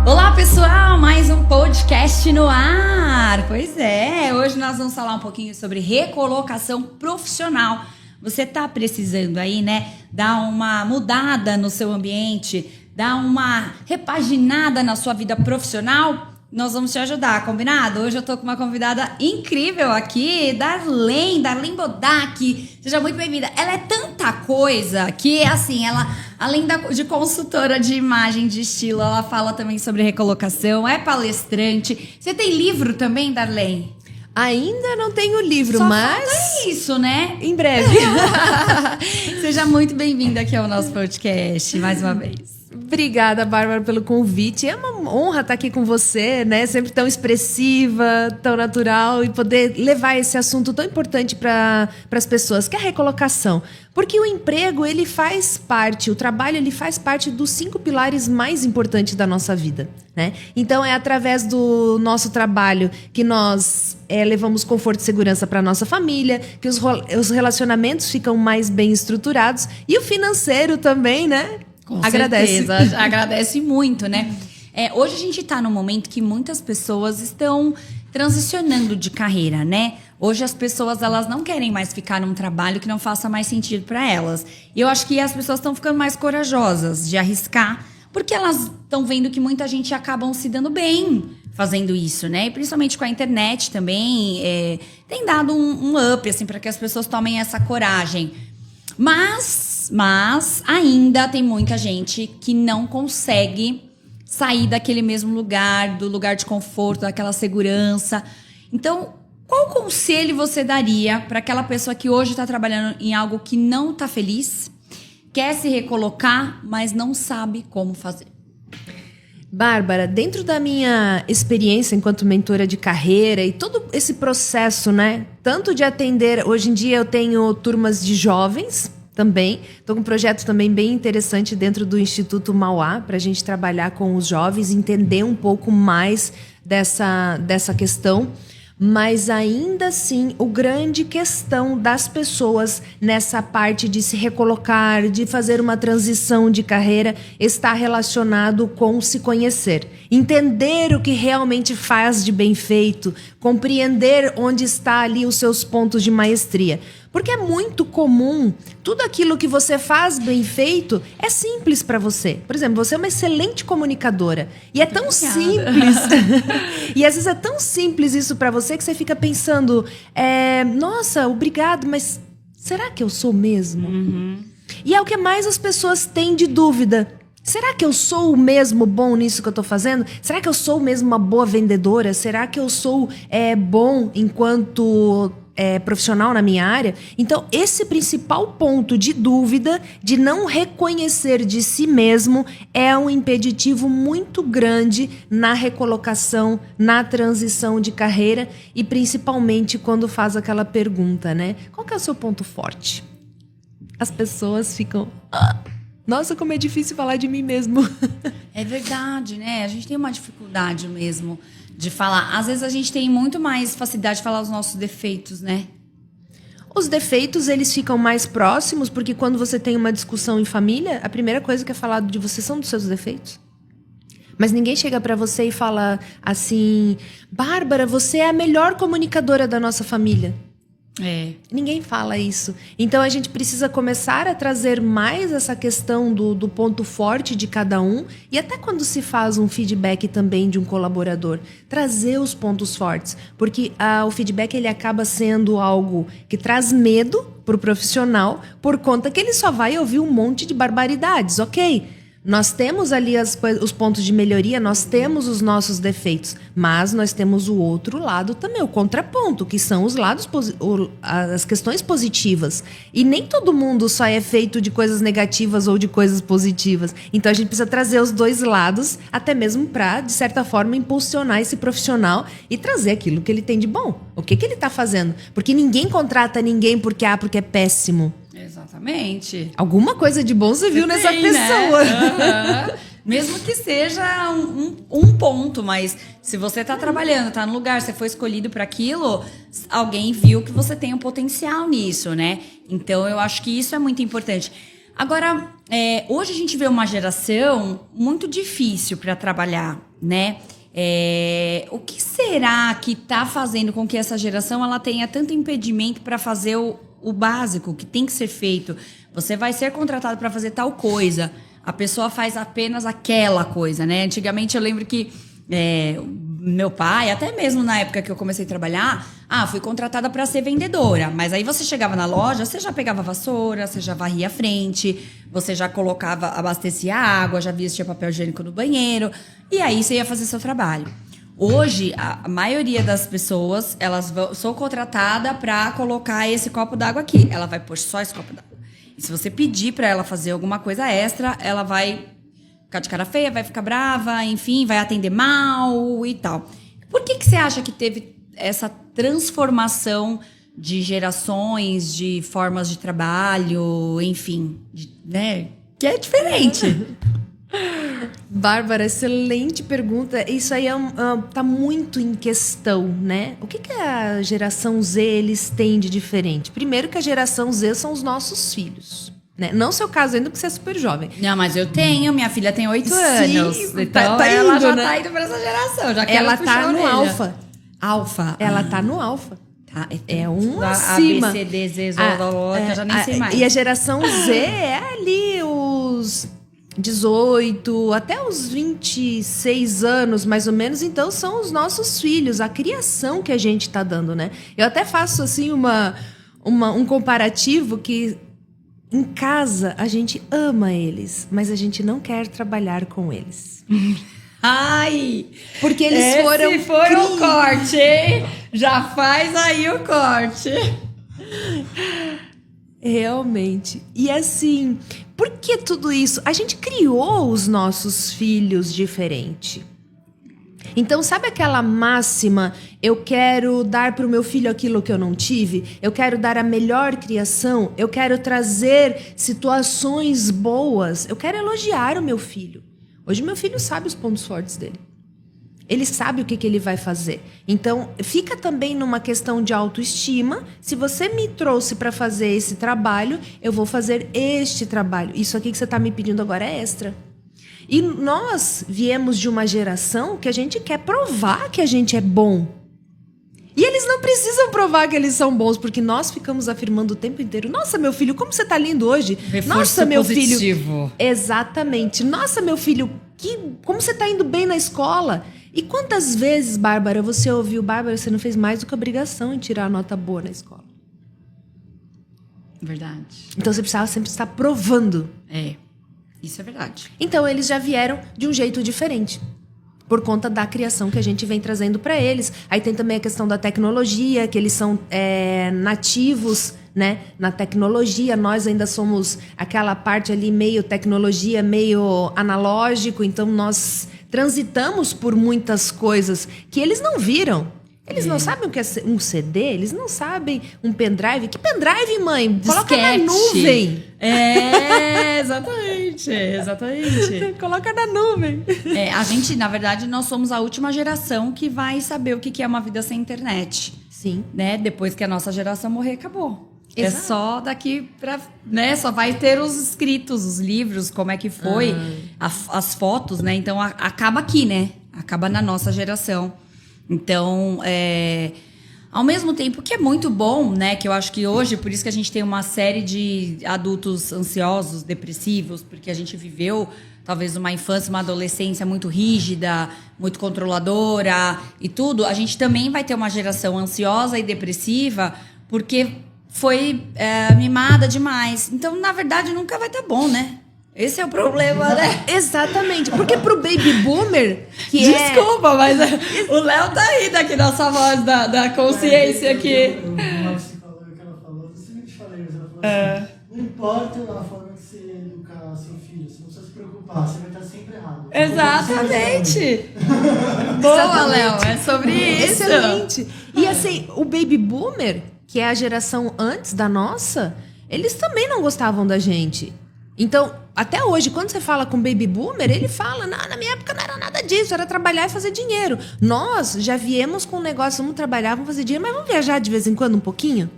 Olá pessoal, mais um podcast no ar. Pois é, hoje nós vamos falar um pouquinho sobre recolocação profissional. Você tá precisando aí, né, dar uma mudada no seu ambiente, dar uma repaginada na sua vida profissional? Nós vamos te ajudar, combinado? Hoje eu tô com uma convidada incrível aqui, Darlene Bodac. Seja muito bem-vinda. Ela é tanta coisa que, assim, ela, além de consultora de imagem, de estilo, ela fala também sobre recolocação, é palestrante. Você tem livro também, Darlene? Ainda não tenho livro, Só mas... falta isso, né? Em breve. Seja muito bem-vinda aqui ao nosso podcast, mais uma vez. Obrigada, Bárbara, pelo convite. É uma honra estar aqui com você, né? Sempre tão expressiva, tão natural, e poder levar esse assunto tão importante para as pessoas, que é a recolocação. Porque o emprego, ele faz parte, o trabalho, ele faz parte dos 5 pilares mais importantes da nossa vida, né? Então, é através do nosso trabalho que nós levamos conforto e segurança para nossa família, que os relacionamentos ficam mais bem estruturados, e o financeiro também, né? Com certeza, agradece muito, né? Hoje a gente está num momento que muitas pessoas estão transicionando de carreira, né? Hoje as pessoas, elas não querem mais ficar num trabalho que não faça mais sentido para elas. E eu acho que as pessoas estão ficando mais corajosas de arriscar, porque elas estão vendo que muita gente acabam se dando bem fazendo isso, né? E principalmente com a internet também, tem dado um up, assim, para que as pessoas tomem essa coragem. Mas ainda tem muita gente que não consegue sair daquele mesmo lugar, do lugar de conforto, daquela segurança. Então, qual conselho você daria para aquela pessoa que hoje está trabalhando em algo que não está feliz, quer se recolocar, mas não sabe como fazer? Bárbara, dentro da minha experiência enquanto mentora de carreira e todo esse processo, né? Tanto de atender, hoje em dia eu tenho turmas de jovens também. Estou com um projeto também bem interessante dentro do Instituto Mauá, para a gente trabalhar com os jovens, entender um pouco mais dessa questão. Mas ainda assim, o grande questão das pessoas nessa parte de se recolocar, de fazer uma transição de carreira, está relacionado com se conhecer. Entender o que realmente faz de bem feito, compreender onde está ali os seus pontos de maestria. Porque é muito comum, tudo aquilo que você faz bem feito é simples para você. Por exemplo, você é uma excelente comunicadora. E é tão simples. E às vezes é tão simples isso para você que você fica pensando, nossa, obrigado, mas será que eu sou mesmo? Uhum. E é o que mais as pessoas têm de dúvida. Será que eu sou o mesmo bom nisso que eu estou fazendo? Será que eu sou mesmo uma boa vendedora? Será que eu sou bom enquanto profissional na minha área? Então, esse principal ponto de dúvida, de não reconhecer de si mesmo, é um impeditivo muito grande na recolocação, na transição de carreira e principalmente quando faz aquela pergunta, né? Qual que é o seu ponto forte? As pessoas ficam... Nossa, como é difícil falar de mim mesmo. É verdade, né? A gente tem uma dificuldade mesmo de falar. Às vezes a gente tem muito mais facilidade de falar os nossos defeitos, né? Os defeitos, eles ficam mais próximos, porque quando você tem uma discussão em família, a primeira coisa que é falado de você são dos seus defeitos. Mas ninguém chega pra você e fala assim, Bárbara, você é a melhor comunicadora da nossa família. Ninguém fala isso. Então a gente precisa começar a trazer mais essa questão do ponto forte de cada um, e até quando se faz um feedback também de um colaborador, trazer os pontos fortes, porque o feedback, ele acaba sendo algo que traz medo pro profissional, por conta que ele só vai ouvir um monte de barbaridades, ok? Nós temos ali os pontos de melhoria, nós temos os nossos defeitos, mas nós temos o outro lado também, o contraponto, que são os lados, as questões positivas. E nem todo mundo só é feito de coisas negativas ou de coisas positivas. Então a gente precisa trazer os dois lados, até mesmo para, de certa forma, impulsionar esse profissional e trazer aquilo que ele tem de bom. O que ele está fazendo? Porque ninguém contrata ninguém porque é péssimo. Exatamente. Alguma coisa de bom você viu nessa pessoa. Né? Uhum. Mesmo que seja um ponto, mas se você tá trabalhando, tá no lugar, você foi escolhido para aquilo, alguém viu que você tem um potencial nisso, né? Então, eu acho que isso é muito importante. Agora, hoje a gente vê uma geração muito difícil para trabalhar, né? O que será que está fazendo com que essa geração ela tenha tanto impedimento para fazer o básico, que tem que ser feito? Você vai ser contratado para fazer tal coisa. A pessoa faz apenas aquela coisa, né? Antigamente eu lembro que meu pai, até mesmo na época que eu comecei a trabalhar, fui contratada para ser vendedora. Mas aí você chegava na loja, você já pegava a vassoura, você já varria a frente, você já colocava, abastecia água, já vestia papel higiênico no banheiro. E aí você ia fazer seu trabalho. Hoje, a maioria das pessoas, elas são contratadas para colocar esse copo d'água aqui. Ela vai pôr só esse copo d'água. E se você pedir para ela fazer alguma coisa extra, ela vai ficar de cara feia, vai ficar brava, enfim, vai atender mal e tal. Por que você acha que teve essa transformação de gerações, de formas de trabalho, enfim, né? Que é diferente. Bárbara, excelente pergunta. Isso aí tá muito em questão, né? O que a geração Z eles têm de diferente? Primeiro que a geração Z são os nossos filhos. Né? Não seu caso ainda, porque você é super jovem. Não, mas eu tenho. Minha filha tem 8 anos. Então tá ela indo, já né? tá indo pra essa geração. Já Ela tá no alfa. Alfa. Ela tá no alfa. Tá, é um a acima. A, B, C, D, Z, que eu já nem sei mais. E a geração Z é ali os 18 até os 26 anos, mais ou menos. Então, são os nossos filhos, a criação que a gente tá dando, né? Eu até faço, assim, um comparativo que em casa a gente ama eles, mas a gente não quer trabalhar com eles. Ai! Porque eles esse foram... foi o corte, hein? Já faz aí o corte. Realmente. E assim, por que tudo isso? A gente criou os nossos filhos diferente. Então, sabe aquela máxima, eu quero dar para o meu filho aquilo que eu não tive? Eu quero dar a melhor criação? Eu quero trazer situações boas? Eu quero elogiar o meu filho. Hoje, meu filho sabe os pontos fortes dele. Ele sabe o que ele vai fazer. Então, fica também numa questão de autoestima. Se você me trouxe para fazer esse trabalho, eu vou fazer este trabalho. Isso aqui que você está me pedindo agora é extra. E nós viemos de uma geração que a gente quer provar que a gente é bom. E eles não precisam provar que eles são bons, porque nós ficamos afirmando o tempo inteiro. Nossa, meu filho, como você tá lindo hoje. Reforço Nossa, meu positivo. Filho. Exatamente. Nossa, meu filho, como você tá indo bem na escola. E quantas vezes, Bárbara, você ouviu, Bárbara, você não fez mais do que obrigação em tirar a nota boa na escola. Verdade. Então você precisava sempre estar provando. Isso é verdade. Então, eles já vieram de um jeito diferente, por conta da criação que a gente vem trazendo para eles. Aí tem também a questão da tecnologia, que eles são nativos, né, na tecnologia. Nós ainda somos aquela parte ali meio tecnologia, meio analógico. Então, nós transitamos por muitas coisas que eles não viram. Eles não sabem o que é um CD, eles não sabem um pendrive. Que pendrive, mãe? Coloca na nuvem. Exatamente. Coloca na nuvem. A gente, na verdade, nós somos a última geração que vai saber o que é uma vida sem internet. Sim. Né? Depois que a nossa geração morrer, acabou. Exato. É só daqui pra... Né? Só vai ter os escritos, os livros, como é que foi, as fotos, né? Então, acaba aqui, né? Acaba na nossa geração. Então, ao mesmo tempo que é muito bom, né? Que eu acho que hoje, por isso que a gente tem uma série de adultos ansiosos, depressivos, porque a gente viveu talvez uma infância, uma adolescência muito rígida, muito controladora e tudo. A gente também vai ter uma geração ansiosa e depressiva porque foi mimada demais. Então, na verdade, nunca vai estar bom, né? Esse é o problema, né? Exatamente. Porque pro baby boomer, Desculpa, mas o Léo tá rindo aqui da sua voz da consciência aqui. Uma psicóloga que ela falou, eu sempre te falei, mas ela falou assim, não importa a forma que você educar seu filho, você não precisa se preocupar, você vai estar sempre errado. Exatamente. Boa, Léo, é sobre isso. Excelente. E assim, o baby boomer, que é a geração antes da nossa, eles também não gostavam da gente. Então, Até hoje, quando você fala com baby boomer, ele fala, na minha época não era nada disso, era trabalhar e fazer dinheiro. Nós já viemos com um negócio, vamos trabalhar, vamos fazer dinheiro, mas vamos viajar de vez em quando um pouquinho?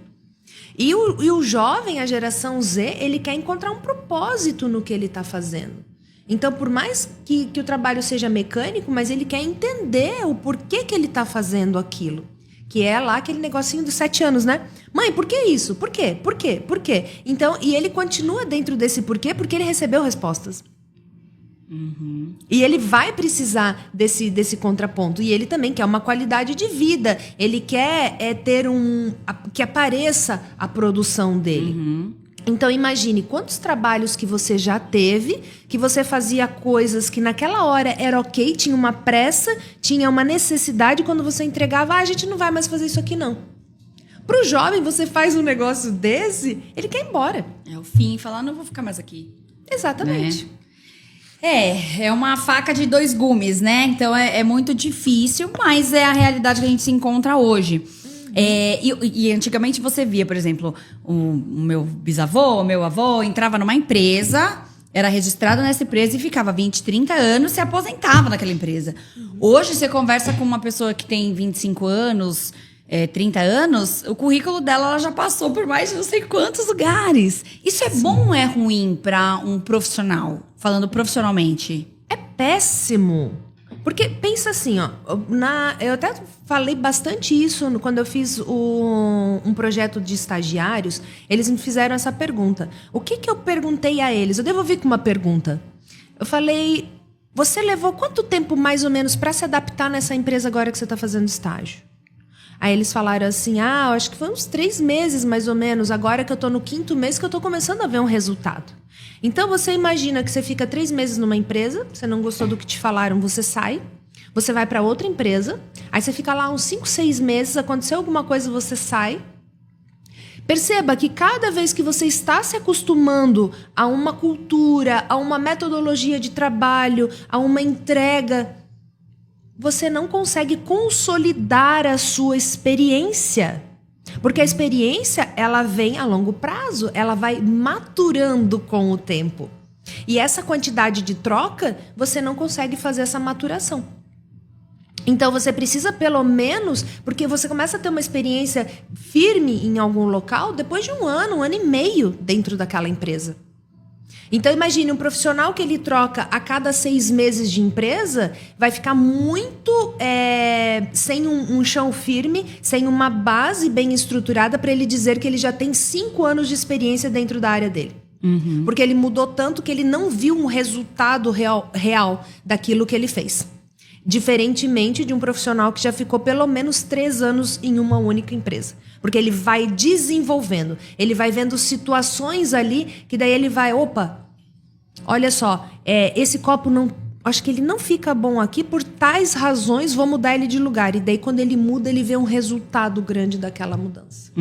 E o jovem, a geração Z, ele quer encontrar um propósito no que ele está fazendo. Então, por mais que o trabalho seja mecânico, mas ele quer entender o porquê que ele está fazendo aquilo. Que é lá aquele negocinho dos 7 anos, né? Mãe, por que isso? Por quê? Por quê? Por quê? Então, e ele continua dentro desse porquê porque ele recebeu respostas. E ele vai precisar desse contraponto. E ele também quer uma qualidade de vida. Ele quer ter que apareça a produção dele. Então, imagine quantos trabalhos que você já teve, que você fazia coisas que naquela hora era ok, tinha uma pressa, tinha uma necessidade, quando você entregava, a gente não vai mais fazer isso aqui, não. Pro jovem, você faz um negócio desse, ele quer ir embora. É o fim, falar, não vou ficar mais aqui. Exatamente. É uma faca de 2 gumes, né? Então é muito difícil, mas é a realidade que a gente se encontra hoje. E antigamente você via, por exemplo, o meu bisavô, o meu avô entrava numa empresa, era registrado nessa empresa e ficava 20, 30 anos, se aposentava naquela empresa. Hoje você conversa com uma pessoa que tem 25 anos, 30 anos, o currículo dela ela já passou por mais de não sei quantos lugares. Isso é bom ou é ruim para um profissional? Falando profissionalmente. É péssimo. Porque pensa assim, ó, eu até falei bastante isso quando eu fiz um projeto de estagiários, eles me fizeram essa pergunta. O que eu perguntei a eles? Eu devolvi com uma pergunta. Eu falei, você levou quanto tempo mais ou menos para se adaptar nessa empresa agora que você está fazendo estágio? Aí eles falaram assim, acho que foi uns 3 meses mais ou menos, agora que eu estou no 5º mês que eu estou começando a ver um resultado. Então você imagina que você fica 3 meses numa empresa, você não gostou do que te falaram, você sai, você vai para outra empresa, aí você fica lá uns 5, 6 meses, aconteceu alguma coisa, você sai. Perceba que cada vez que você está se acostumando a uma cultura, a uma metodologia de trabalho, a uma entrega, você não consegue consolidar a sua experiência. Porque a experiência, ela vem a longo prazo, ela vai maturando com o tempo. E essa quantidade de troca, você não consegue fazer essa maturação. Então, você precisa pelo menos, porque você começa a ter uma experiência firme em algum local depois de 1 ano e meio dentro daquela empresa. Então, imagine, um profissional que ele troca a cada 6 meses de empresa vai ficar muito sem um chão firme, sem uma base bem estruturada para ele dizer que ele já tem 5 anos de experiência dentro da área dele. Porque ele mudou tanto que ele não viu um resultado real daquilo que ele fez. Diferentemente de um profissional que já ficou pelo menos 3 anos em uma única empresa. Porque ele vai desenvolvendo, ele vai vendo situações ali que daí ele vai, olha só, esse copo não, acho que ele não fica bom aqui por tais razões, vou mudar ele de lugar. E daí quando ele muda, ele vê um resultado grande daquela mudança.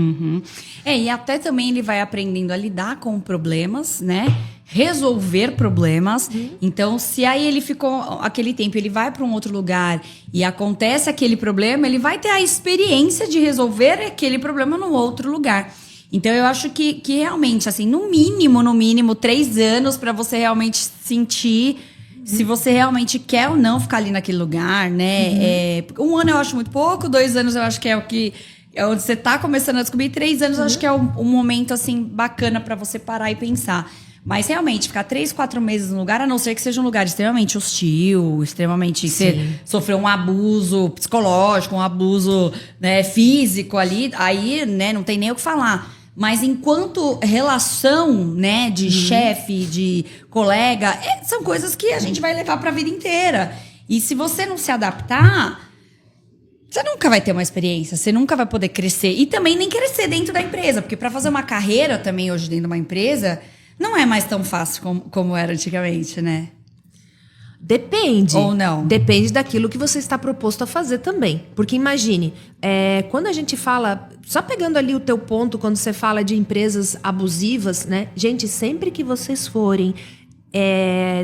E até também ele vai aprendendo a lidar com problemas, né? Resolver problemas. Então, se aí ele ficou aquele tempo, ele vai para um outro lugar e acontece aquele problema, ele vai ter a experiência de resolver aquele problema no outro lugar. Então, eu acho que realmente, assim, no mínimo, 3 anos para você realmente sentir se você realmente quer ou não ficar ali naquele lugar, né? 1 ano eu acho muito pouco, 2 anos eu acho que é onde você tá começando a descobrir, 3 anos eu acho que é um momento, assim, bacana para você parar e pensar. Mas realmente, ficar 3, 4 meses no lugar, a não ser que seja um lugar extremamente hostil, extremamente... Você sofreu um abuso psicológico, um abuso, né, físico ali, aí, né, não tem nem o que falar. Mas enquanto relação, né, de chefe, de colega, são coisas que a gente vai levar para a vida inteira. E se você não se adaptar, você nunca vai ter uma experiência, você nunca vai poder crescer. E também nem crescer dentro da empresa, porque para fazer uma carreira também hoje dentro de uma empresa... Não é mais tão fácil como era antigamente, né? Depende. Ou não? Depende daquilo que você está proposto a fazer também. Porque imagine, quando a gente fala... Só pegando ali o teu ponto, quando você fala de empresas abusivas, né? Gente, sempre que vocês forem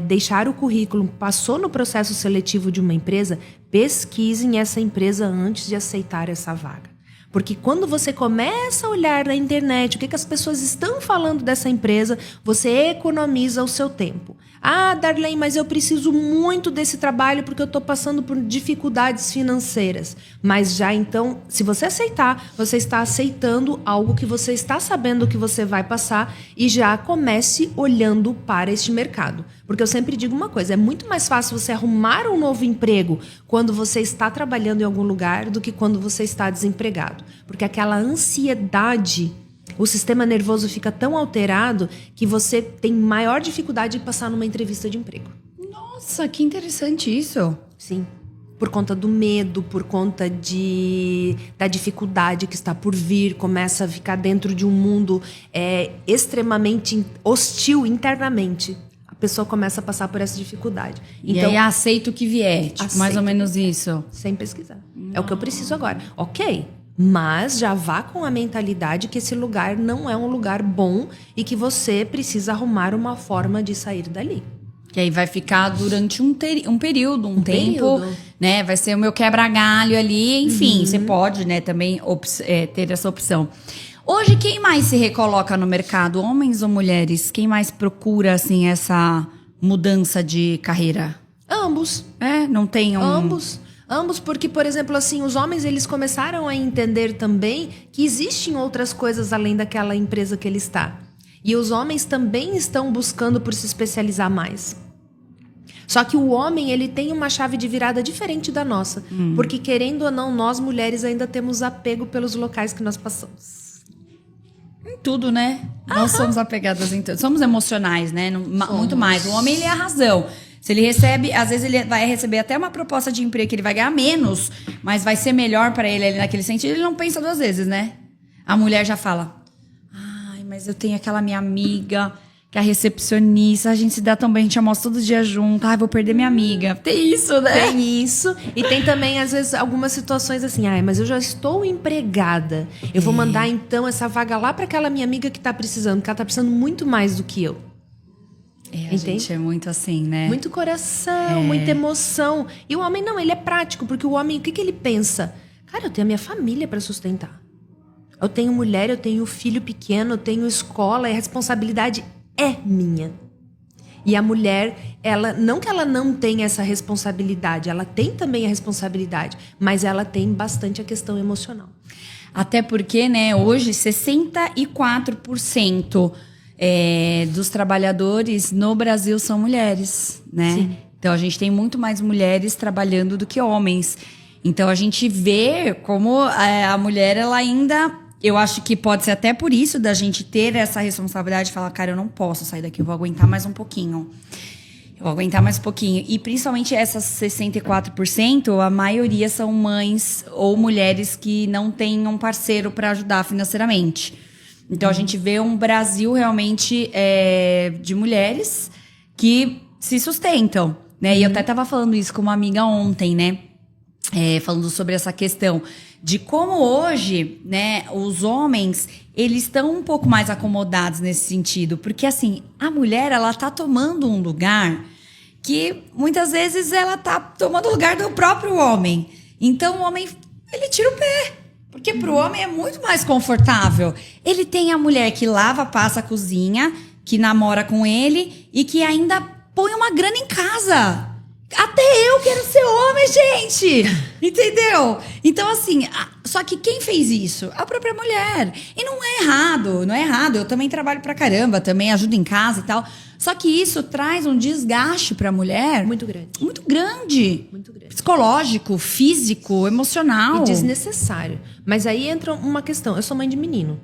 deixar o currículo, passou no processo seletivo de uma empresa, pesquisem essa empresa antes de aceitar essa vaga. Porque quando você começa a olhar na internet o que as pessoas estão falando dessa empresa, você economiza o seu tempo. Ah, Darlene, mas eu preciso muito desse trabalho porque eu estou passando por dificuldades financeiras. Mas já então, se você aceitar, você está aceitando algo que você está sabendo que você vai passar e já comece olhando para este mercado. Porque eu sempre digo uma coisa, é muito mais fácil você arrumar um novo emprego quando você está trabalhando em algum lugar do que quando você está desempregado. Porque aquela ansiedade, o sistema nervoso fica tão alterado que você tem maior dificuldade de passar numa entrevista de emprego. Nossa, que interessante isso. Sim. Por conta do medo, por conta da dificuldade que está por vir, começa a ficar dentro de um mundo extremamente hostil internamente. A pessoa começa a passar por essa dificuldade. E aí aceita o que vier, tipo, mais ou menos isso. Sem pesquisar. É o que eu preciso agora. Ok, mas já vá com a mentalidade que esse lugar não é um lugar bom e que você precisa arrumar uma forma de sair dali. Que aí vai ficar durante um período, um tempo, né? Vai ser o meu quebra-galho ali, enfim, você pode, né, também ter essa opção. Hoje, quem mais se recoloca no mercado? Homens ou mulheres? Quem mais procura, assim, essa mudança de carreira? Ambos. Não tem um... Ambos, porque, por exemplo, assim, os homens eles começaram a entender também que existem outras coisas além daquela empresa que ele está. E os homens também estão buscando por se especializar mais. Só que o homem, ele tem uma chave de virada diferente da nossa. Porque, querendo ou não, nós mulheres ainda temos apego pelos locais que nós passamos. Em tudo, né? Nós somos apegadas em tudo. Somos emocionais, né? Muito mais. O homem, ele é a razão. Se ele recebe, às vezes ele vai receber até uma proposta de emprego que ele vai ganhar menos, mas vai ser melhor pra ele ali naquele sentido, ele não pensa duas vezes, né? A mulher já fala, ai, mas eu tenho aquela minha amiga que é a recepcionista, a gente se dá tão bem, a gente almoça todo dia junto, ai, vou perder minha amiga. Tem isso, né? Tem isso. E tem também, às vezes, algumas situações assim, ai, mas eu já estou empregada. Eu vou mandar, então, essa vaga lá pra aquela minha amiga que tá precisando, porque ela tá precisando muito mais do que eu. A gente é muito assim, né? Muito coração, muita emoção. E o homem não, ele é prático, porque o homem, o que ele pensa? Cara, eu tenho a minha família para sustentar. Eu tenho mulher, eu tenho filho pequeno, eu tenho escola, e a responsabilidade é minha. E a mulher, ela não que ela não tenha essa responsabilidade, ela tem também a responsabilidade, mas ela tem bastante a questão emocional. Até porque, né, hoje 64% dos trabalhadores no Brasil são mulheres, né? Sim. Então a gente tem muito mais mulheres trabalhando do que homens. Então a gente vê como a mulher, ela ainda... Eu acho que pode ser até por isso da gente ter essa responsabilidade de falar, cara, eu não posso sair daqui, eu vou aguentar mais um pouquinho. Eu vou aguentar mais um pouquinho. E principalmente essas 64%, a maioria são mães ou mulheres que não têm um parceiro para ajudar financeiramente. Então, a gente vê um Brasil realmente de mulheres que se sustentam, né? E eu até estava falando isso com uma amiga ontem, né? Falando sobre essa questão de como hoje, né, os homens, eles estão um pouco mais acomodados nesse sentido. Porque, assim, a mulher, ela tá tomando um lugar que, muitas vezes, ela tá tomando o lugar do próprio homem. Então, o homem, ele tira o pé. Porque pro homem é muito mais confortável. Ele tem a mulher que lava, passa, cozinha, que namora com ele e que ainda põe uma grana em casa. Até eu quero ser homem, gente! Entendeu? Então, assim, só que quem fez isso? A própria mulher. E não é errado. Eu também trabalho pra caramba, também ajudo em casa e tal. Só que isso traz um desgaste pra mulher... Muito grande. Muito grande. Muito grande. Psicológico, físico, emocional. E desnecessário. Mas aí entra uma questão. Eu sou mãe de menino.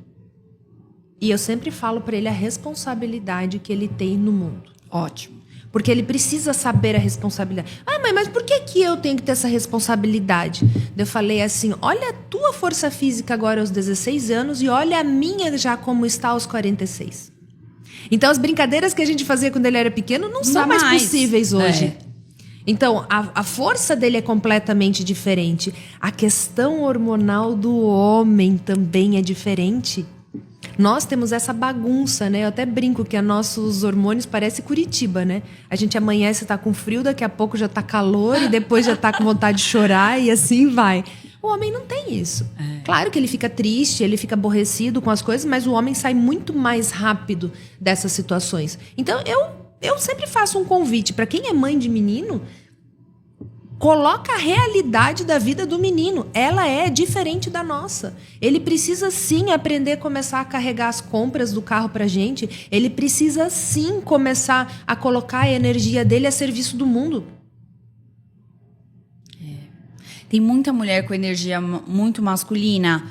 E eu sempre falo pra ele a responsabilidade que ele tem no mundo. Ótimo. Porque ele precisa saber a responsabilidade. Ah, mãe, mas por que eu tenho que ter essa responsabilidade? Eu falei assim, olha a tua força física agora aos 16 anos e olha a minha já como está aos 46. Então, as brincadeiras que a gente fazia quando ele era pequeno não são mais possíveis hoje. Então, a força dele é completamente diferente. A questão hormonal do homem também é diferente. Nós temos essa bagunça, né? Eu até brinco que nossos hormônios parecem Curitiba, né? A gente amanhece, tá com frio, daqui a pouco já tá calor e depois já tá com vontade de chorar e assim vai. O homem não tem isso. Claro que ele fica triste, ele fica aborrecido com as coisas, mas o homem sai muito mais rápido dessas situações. Então, eu sempre faço um convite para quem é mãe de menino, coloca a realidade da vida do menino. Ela é diferente da nossa. Ele precisa sim aprender a começar a carregar as compras do carro pra gente. Ele precisa sim começar a colocar a energia dele a serviço do mundo. Tem muita mulher com energia muito masculina.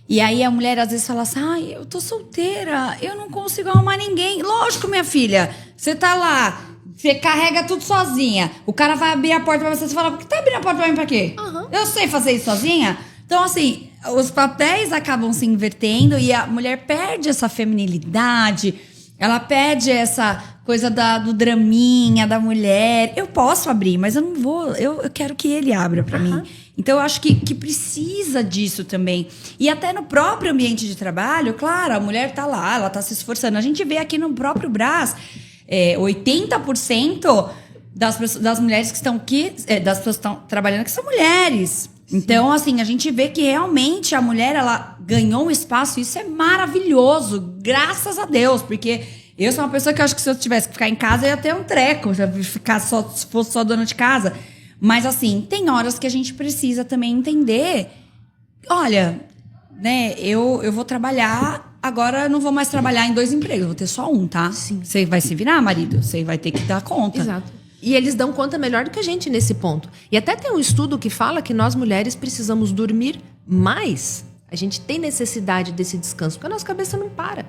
E aí a mulher às vezes fala assim, ai, eu tô solteira, eu não consigo arrumar ninguém. Lógico, minha filha, você tá lá, você carrega tudo sozinha. O cara vai abrir a porta pra você fala, por que tá abrindo a porta pra mim pra quê? Uhum. Eu sei fazer isso sozinha. Então, assim, os papéis acabam se invertendo e a mulher perde essa feminilidade, ela perde essa coisa do draminha da mulher. Eu posso abrir, mas eu não vou, eu quero que ele abra pra mim. Então, eu acho que precisa disso também. E até no próprio ambiente de trabalho, claro, a mulher tá lá, ela tá se esforçando. A gente vê aqui no próprio Brás, 80% das mulheres que estão aqui, das pessoas que estão trabalhando aqui são mulheres. Sim. Então, assim, a gente vê que realmente a mulher, ela ganhou um espaço, e isso é maravilhoso, graças a Deus, porque eu sou uma pessoa que eu acho que se eu tivesse que ficar em casa, eu ia ter um treco, já ficar se fosse só dona de casa. Mas, assim, tem horas que a gente precisa também entender, olha, né, eu vou trabalhar, agora eu não vou mais trabalhar em 2 empregos, eu vou ter só um, tá? Sim. Você vai se virar, marido, você vai ter que dar conta. Exato. E eles dão conta melhor do que a gente nesse ponto. E até tem um estudo que fala que nós mulheres precisamos dormir mais. A gente tem necessidade desse descanso, porque a nossa cabeça não para.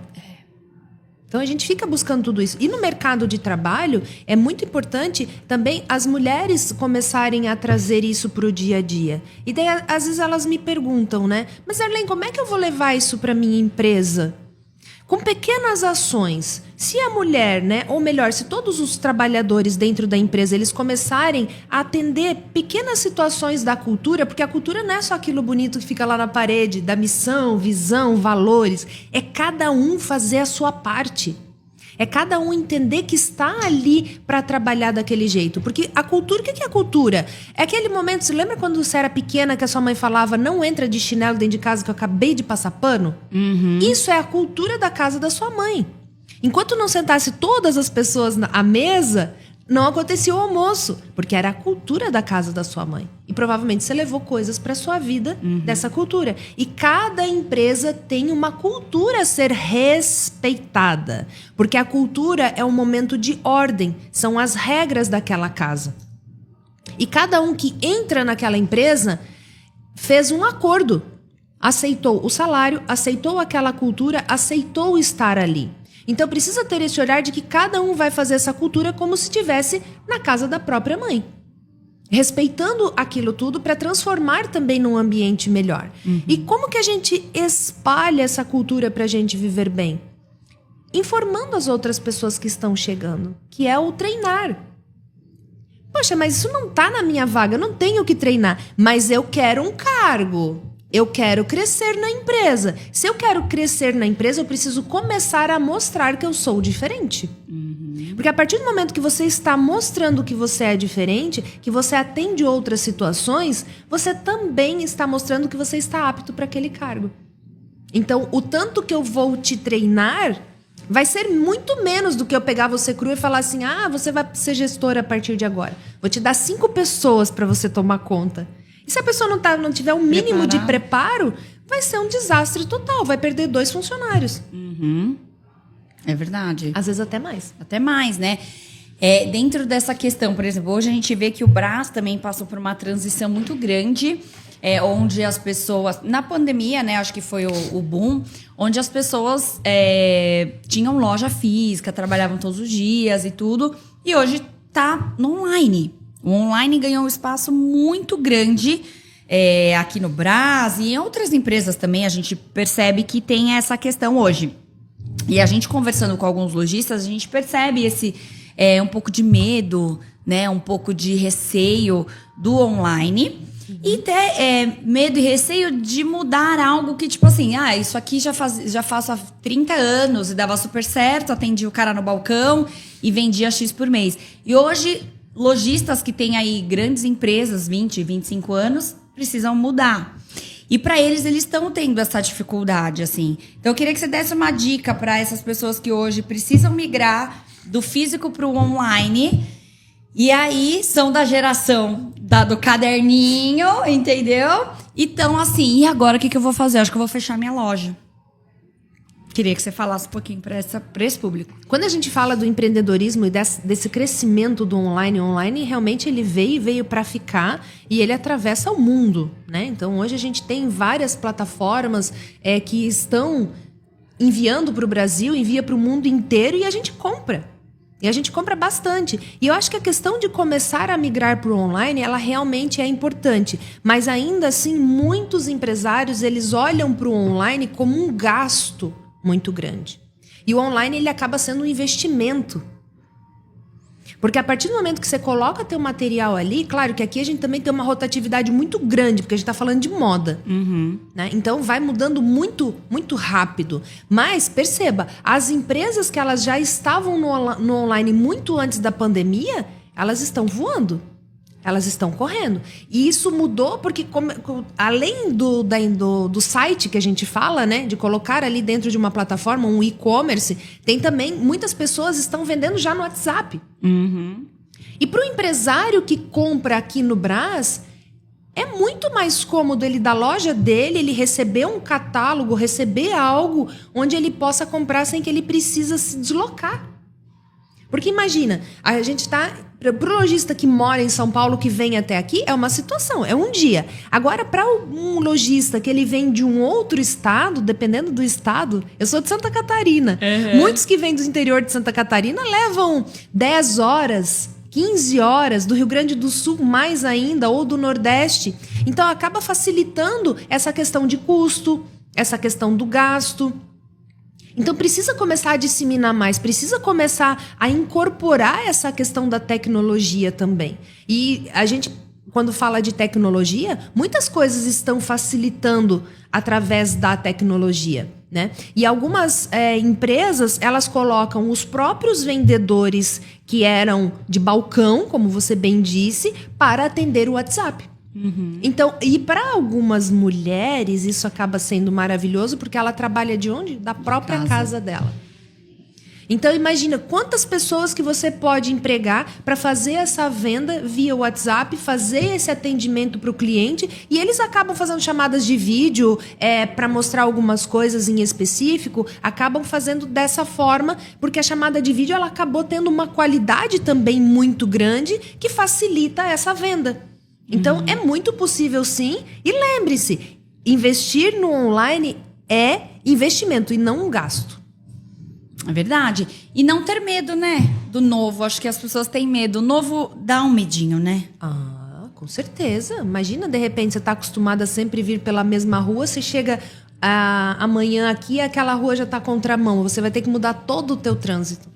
Então a gente fica buscando tudo isso. E no mercado de trabalho, é muito importante também as mulheres começarem a trazer isso para o dia a dia. E daí, às vezes, elas me perguntam, né? Mas, Arlene, como é que eu vou levar isso para minha empresa? Com pequenas ações. Se a mulher, né, ou melhor, se todos os trabalhadores dentro da empresa, eles começarem a atender pequenas situações da cultura, porque a cultura não é só aquilo bonito que fica lá na parede, da missão, visão, valores. É cada um fazer a sua parte. É cada um entender que está ali para trabalhar daquele jeito. Porque a cultura, o que é a cultura? É aquele momento, você lembra quando você era pequena que a sua mãe falava, não entra de chinelo dentro de casa que eu acabei de passar pano? Uhum. Isso é a cultura da casa da sua mãe. Enquanto não sentasse todas as pessoas à mesa, não acontecia o almoço, porque era a cultura da casa da sua mãe. E provavelmente você levou coisas para sua vida dessa cultura. E cada empresa tem uma cultura a ser respeitada, porque a cultura é um momento de ordem, são as regras daquela casa. E cada um que entra naquela empresa fez um acordo, aceitou o salário, aceitou aquela cultura, aceitou estar ali. Então precisa ter esse olhar de que cada um vai fazer essa cultura como se estivesse na casa da própria mãe. Respeitando aquilo tudo para transformar também num ambiente melhor. E como que a gente espalha essa cultura para a gente viver bem? Informando as outras pessoas que estão chegando, que é o treinar. Poxa, mas isso não está na minha vaga, eu não tenho que treinar, mas eu quero um cargo. Eu quero crescer na empresa. Se eu quero crescer na empresa, eu preciso começar a mostrar que eu sou diferente. Porque a partir do momento que você está mostrando que você é diferente, que você atende outras situações, você também está mostrando que você está apto para aquele cargo. Então, o tanto que eu vou te treinar vai ser muito menos do que eu pegar você cru e falar assim, você vai ser gestora a partir de agora. Vou te dar 5 pessoas para você tomar conta. E se a pessoa não tiver um mínimo de preparo, vai ser um desastre total. Vai perder 2 funcionários. É verdade. Às vezes até mais. Até mais, né? Dentro dessa questão, por exemplo, hoje a gente vê que o Brás também passou por uma transição muito grande, onde as pessoas... Na pandemia, né? Acho que foi o boom, onde as pessoas tinham loja física, trabalhavam todos os dias e tudo. E hoje tá no online. O online ganhou um espaço muito grande aqui no Brás e em outras empresas também a gente percebe que tem essa questão hoje. E a gente conversando com alguns lojistas, a gente percebe esse um pouco de medo, né, um pouco de receio do online. E até medo e receio de mudar algo que, tipo assim, isso aqui já faço há 30 anos e dava super certo, atendi o cara no balcão e vendia X por mês. E hoje... lojistas que têm aí grandes empresas, 20, 25 anos, precisam mudar. E para eles estão tendo essa dificuldade, assim. Então eu queria que você desse uma dica para essas pessoas que hoje precisam migrar do físico para o online. E aí são da geração do caderninho, entendeu? Então, assim, e agora o que eu vou fazer? Acho que eu vou fechar minha loja. Queria que você falasse um pouquinho para esse público. Quando a gente fala do empreendedorismo e desse crescimento do online realmente ele veio para ficar e ele atravessa o mundo, né? Então, hoje a gente tem várias plataformas que estão enviando para o Brasil, envia para o mundo inteiro e a gente compra. E a gente compra bastante. E eu acho que a questão de começar a migrar para o online, ela realmente é importante. Mas ainda assim, muitos empresários, eles olham para o online como um gasto muito grande. E o online, ele acaba sendo um investimento. Porque a partir do momento que você coloca teu material ali, claro que aqui a gente também tem uma rotatividade muito grande, porque a gente está falando de moda. Né? Então vai mudando muito, muito rápido. Mas perceba, as empresas que elas já estavam no online muito antes da pandemia, elas estão voando. Elas estão correndo. E isso mudou porque, além do site que a gente fala, né, de colocar ali dentro de uma plataforma, um e-commerce, tem também, muitas pessoas estão vendendo já no WhatsApp. E para o empresário que compra aqui no Brás, é muito mais cômodo ele da loja dele, ele receber um catálogo, receber algo onde ele possa comprar sem que ele precisa se deslocar. Porque imagina, a gente está... Para o lojista que mora em São Paulo, que vem até aqui, é uma situação, é um dia. Agora, para um lojista que ele vem de um outro estado, dependendo do estado... Eu sou de Santa Catarina. Muitos que vêm do interior de Santa Catarina levam 10 horas, 15 horas, do Rio Grande do Sul mais ainda, ou do Nordeste. Então, acaba facilitando essa questão de custo, essa questão do gasto... Então, precisa começar a disseminar mais, precisa começar a incorporar essa questão da tecnologia também. E a gente, quando fala de tecnologia, muitas coisas estão facilitando através da tecnologia, né? E algumas empresas, elas colocam os próprios vendedores que eram de balcão, como você bem disse, para atender o WhatsApp. Então, e para algumas mulheres isso acaba sendo maravilhoso porque ela trabalha de onde? Da própria casa dela. Então imagina quantas pessoas que você pode empregar para fazer essa venda via WhatsApp, fazer esse atendimento para o cliente, e eles acabam fazendo chamadas de vídeo para mostrar algumas coisas em específico, acabam fazendo dessa forma, porque a chamada de vídeo ela acabou tendo uma qualidade também muito grande que facilita essa venda. Então, é muito possível, sim. E lembre-se, investir no online é investimento e não um gasto. É verdade. E não ter medo, né? Do novo. Acho que as pessoas têm medo. O novo dá um medinho, né? Ah, com certeza. Imagina, de repente, você está acostumada a sempre vir pela mesma rua, você chega amanhã aqui e aquela rua já está contramão. Você vai ter que mudar todo o teu trânsito.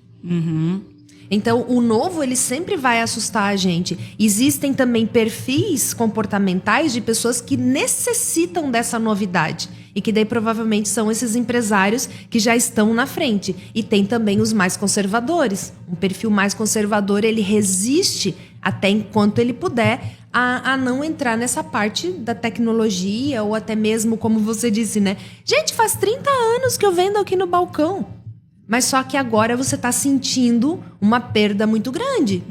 Então, o novo, ele sempre vai assustar a gente. Existem também perfis comportamentais de pessoas que necessitam dessa novidade. E que daí, provavelmente, são esses empresários que já estão na frente. E tem também os mais conservadores. Um perfil mais conservador, ele resiste até enquanto ele puder a não entrar nessa parte da tecnologia ou até mesmo, como você disse, né? Gente, faz 30 anos que eu vendo aqui no balcão. Mas só que agora você está sentindo uma perda muito grande.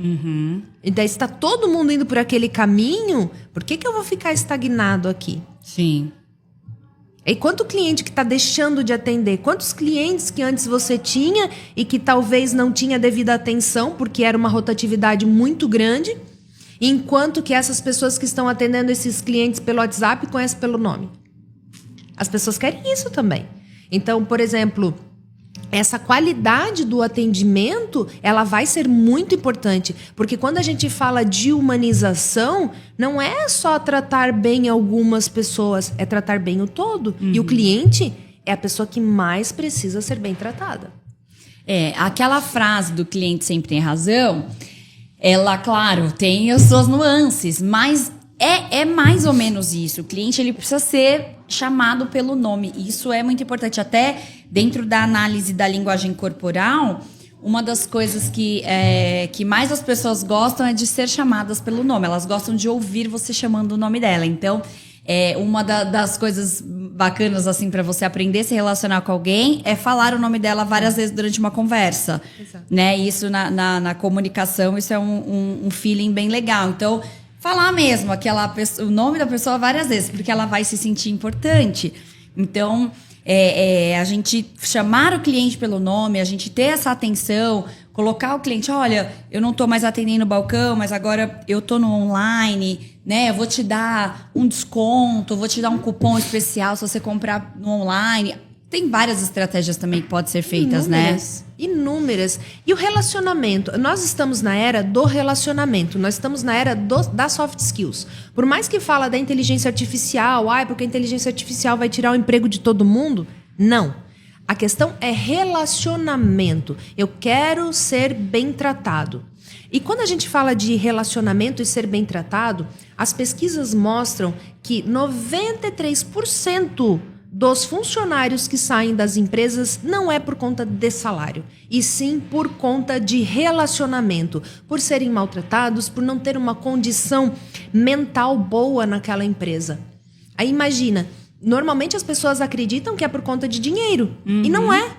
E daí está todo mundo indo por aquele caminho, por que eu vou ficar estagnado aqui? Sim. E quanto cliente que está deixando de atender? Quantos clientes que antes você tinha e que talvez não tinha devida atenção porque era uma rotatividade muito grande, enquanto que essas pessoas que estão atendendo esses clientes pelo WhatsApp conhecem pelo nome? As pessoas querem isso também. Então, por exemplo... Essa qualidade do atendimento, ela vai ser muito importante. Porque quando a gente fala de humanização, não é só tratar bem algumas pessoas, é tratar bem o todo. E o cliente é a pessoa que mais precisa ser bem tratada. Aquela frase do cliente sempre tem razão, ela, claro, tem as suas nuances, mas é mais ou menos isso. O cliente, ele precisa ser chamado pelo nome. Isso é muito importante. Até dentro da análise da linguagem corporal, uma das coisas que mais as pessoas gostam é de ser chamadas pelo nome. Elas gostam de ouvir você chamando o nome dela. Então, uma das coisas bacanas, assim, para você aprender a se relacionar com alguém é falar o nome dela várias vezes durante uma conversa. Exato. Né? Isso na comunicação, isso é um feeling bem legal. Então, falar mesmo o nome da pessoa várias vezes, porque ela vai se sentir importante. Então, a gente chamar o cliente pelo nome, a gente ter essa atenção, colocar o cliente, olha, eu não estou mais atendendo no balcão, mas agora eu estou no online, né? Eu vou te dar um desconto, vou te dar um cupom especial se você comprar no online. Tem várias estratégias também que podem ser feitas, Inúmeras. E o relacionamento? Nós estamos na era do relacionamento. Nós estamos na era das soft skills. Por mais que fala da inteligência artificial, porque a inteligência artificial vai tirar o emprego de todo mundo. Não. A questão é relacionamento. Eu quero ser bem tratado. E quando a gente fala de relacionamento e ser bem tratado, as pesquisas mostram que 93% dos funcionários que saem das empresas não é por conta de salário, e sim por conta de relacionamento, por serem maltratados, por não ter uma condição mental boa naquela empresa. Aí imagina, normalmente as pessoas acreditam que é por conta de dinheiro, e não é.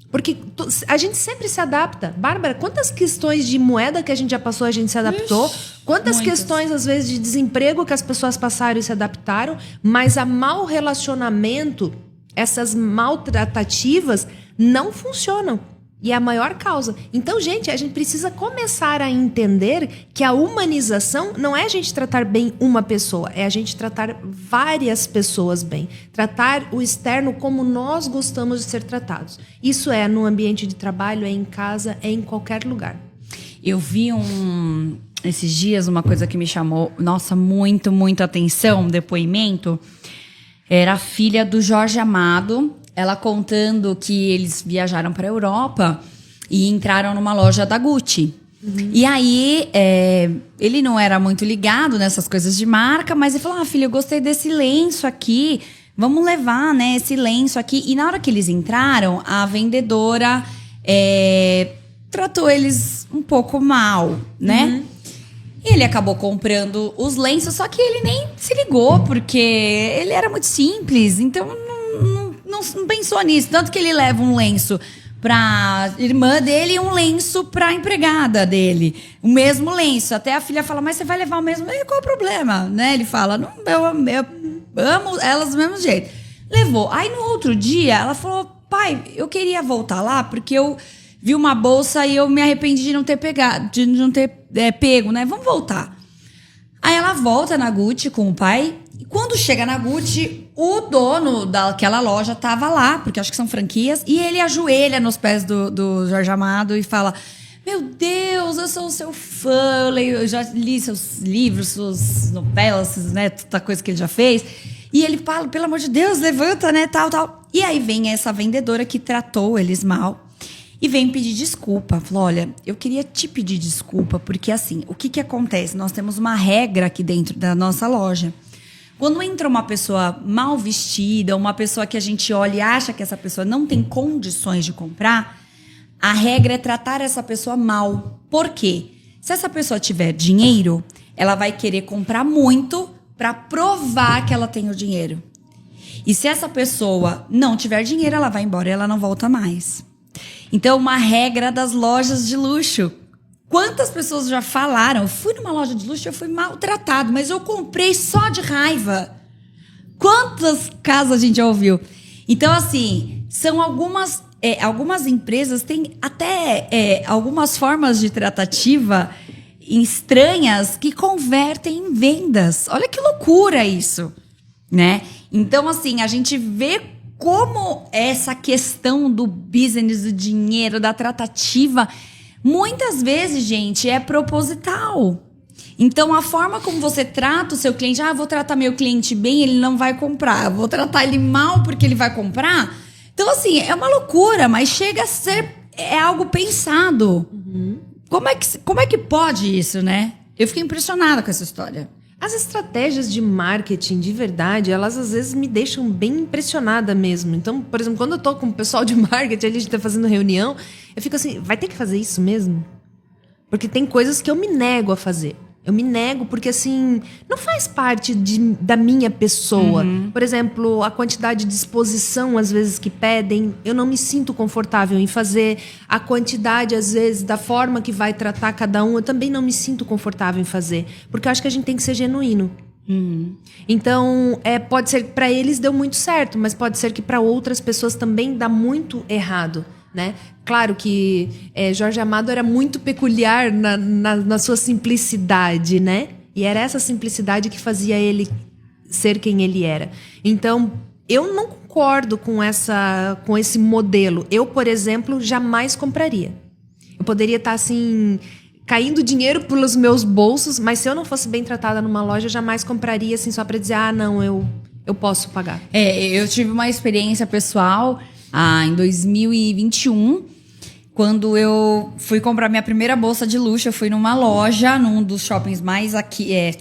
Porque a gente sempre se adapta. Bárbara, quantas questões de moeda que a gente já passou, a gente se adaptou? Quantas questões, às vezes, de desemprego que as pessoas passaram e se adaptaram? Mas a mau relacionamento, essas maltratativas, não funcionam. E é a maior causa. Então, gente, a gente precisa começar a entender que a humanização não é a gente tratar bem uma pessoa, é a gente tratar várias pessoas bem. Tratar o externo como nós gostamos de ser tratados. Isso é no ambiente de trabalho, é em casa, é em qualquer lugar. Eu vi esses dias uma coisa que me chamou, muito, muito atenção, um depoimento. Era a filha do Jorge Amado. Ela contando que eles viajaram para a Europa e entraram numa loja da Gucci. E aí, ele não era muito ligado nessas coisas de marca, mas ele falou, filha, eu gostei desse lenço aqui, vamos levar, né, esse lenço aqui. E na hora que eles entraram, a vendedora tratou eles um pouco mal, né? E ele acabou comprando os lenços, só que ele nem se ligou, porque ele era muito simples, então não pensou nisso. Tanto que ele leva um lenço pra irmã dele e um lenço pra empregada dele. O mesmo lenço. Até a filha fala, mas você vai levar o mesmo? E qual o problema? Né? Ele fala, não, eu amo elas do mesmo jeito. Levou. Aí no outro dia, ela falou, pai, eu queria voltar lá porque eu vi uma bolsa e eu me arrependi de não ter pego, né? Vamos voltar. Aí ela volta na Gucci com o pai. E quando chega na Gucci, o dono daquela loja tava lá, porque acho que são franquias, e ele ajoelha nos pés do Jorge Amado e fala, meu Deus, eu sou o seu fã, eu já li seus livros, suas novelas, né, tanta coisa que ele já fez. E ele fala, pelo amor de Deus, levanta, né, tal. E aí vem essa vendedora que tratou eles mal e vem pedir desculpa. Falou, olha, eu queria te pedir desculpa, porque assim, o que acontece? Nós temos uma regra aqui dentro da nossa loja. Quando entra uma pessoa mal vestida, uma pessoa que a gente olha e acha que essa pessoa não tem condições de comprar, a regra é tratar essa pessoa mal. Por quê? Se essa pessoa tiver dinheiro, ela vai querer comprar muito para provar que ela tem o dinheiro. E se essa pessoa não tiver dinheiro, ela vai embora e ela não volta mais. Então, uma regra das lojas de luxo. Quantas pessoas já falaram, eu fui numa loja de luxo, eu fui maltratado, mas eu comprei só de raiva. Quantas casos a gente já ouviu? Então, assim, são algumas empresas têm até algumas formas de tratativa estranhas que convertem em vendas. Olha que loucura isso, né? Então, assim, a gente vê como essa questão do business, do dinheiro, da tratativa, muitas vezes, gente, é proposital. Então, a forma como você trata o seu cliente, vou tratar meu cliente bem, ele não vai comprar. Vou tratar ele mal porque ele vai comprar. Então, assim, é uma loucura, mas chega a ser algo pensado. Como é que pode isso, né? Eu fiquei impressionada com essa história. As estratégias de marketing, de verdade, elas às vezes me deixam bem impressionada mesmo. Então, por exemplo, quando eu tô com o pessoal de marketing, a gente tá fazendo reunião, eu fico assim, vai ter que fazer isso mesmo? Porque tem coisas que eu me nego a fazer. Eu me nego porque, assim, não faz parte da minha pessoa. Por exemplo, a quantidade de exposição, às vezes, que pedem, eu não me sinto confortável em fazer. A quantidade, às vezes, da forma que vai tratar cada um, eu também não me sinto confortável em fazer. Porque eu acho que a gente tem que ser genuíno. Então, pode ser que para eles deu muito certo, mas pode ser que para outras pessoas também dá muito errado. Né? Claro que Jorge Amado era muito peculiar na sua simplicidade, né? E era essa simplicidade que fazia ele ser quem ele era. Então, eu não concordo com esse modelo. Eu, por exemplo, jamais compraria. Eu poderia estar, assim, caindo dinheiro pelos meus bolsos, mas se eu não fosse bem tratada numa loja, eu jamais compraria, assim, só para dizer, não, eu posso pagar. Eu tive uma experiência pessoal... em 2021, quando eu fui comprar minha primeira bolsa de luxo, eu fui numa loja, num dos shoppings mais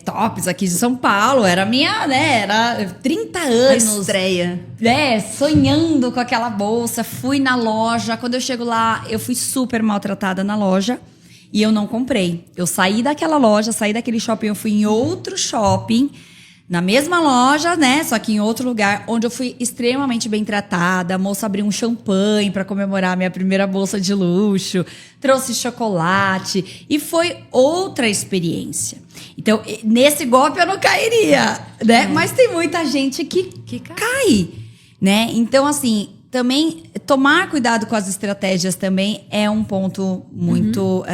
tops aqui de São Paulo. Era minha, né? Era 30 anos. A estreia. Sonhando com aquela bolsa. Fui na loja. Quando eu chego lá, eu fui super maltratada na loja. E eu não comprei. Eu saí daquela loja, saí daquele shopping, eu fui em outro shopping. Na mesma loja, né? Só que em outro lugar, onde eu fui extremamente bem tratada. A moça abriu um champanhe para comemorar a minha primeira bolsa de luxo. Trouxe chocolate. E foi outra experiência. Então, nesse golpe eu não cairia, né? Mas tem muita gente que cai, né? Então, assim, também tomar cuidado com as estratégias também é um ponto muito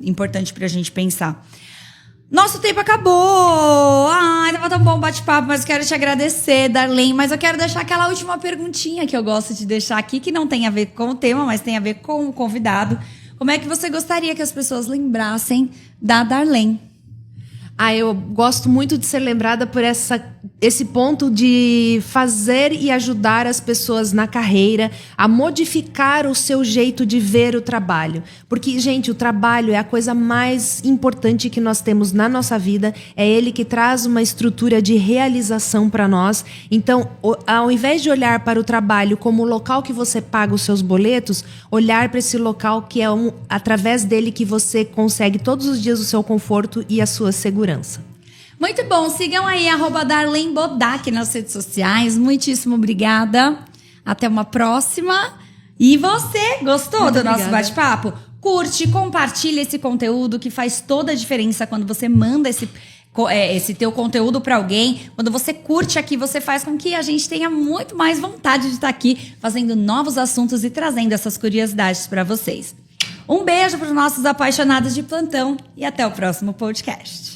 importante pra gente pensar. Nosso tempo acabou! Tava tão bom o bate-papo, mas eu quero te agradecer, Darlene. Mas eu quero deixar aquela última perguntinha que eu gosto de deixar aqui, que não tem a ver com o tema, mas tem a ver com o convidado. Como é que você gostaria que as pessoas lembrassem da Darlene? Eu gosto muito de ser lembrada por esse ponto de fazer e ajudar as pessoas na carreira a modificar o seu jeito de ver o trabalho. Porque, gente, o trabalho é a coisa mais importante que nós temos na nossa vida. É ele que traz uma estrutura de realização para nós. Então, ao invés de olhar para o trabalho como o local que você paga os seus boletos, olhar para esse local que é através dele que você consegue todos os dias o seu conforto e a sua segurança. Muito bom, sigam aí @Darlene Bodac nas redes sociais. Muitíssimo obrigada. Até uma próxima. E você, gostou do nosso bate-papo? Curte, compartilha esse conteúdo que faz toda a diferença quando você manda esse teu conteúdo para alguém. Quando você curte aqui, você faz com que a gente tenha muito mais vontade de estar aqui fazendo novos assuntos e trazendo essas curiosidades para vocês. Um beijo para os nossos apaixonados de plantão e até o próximo podcast.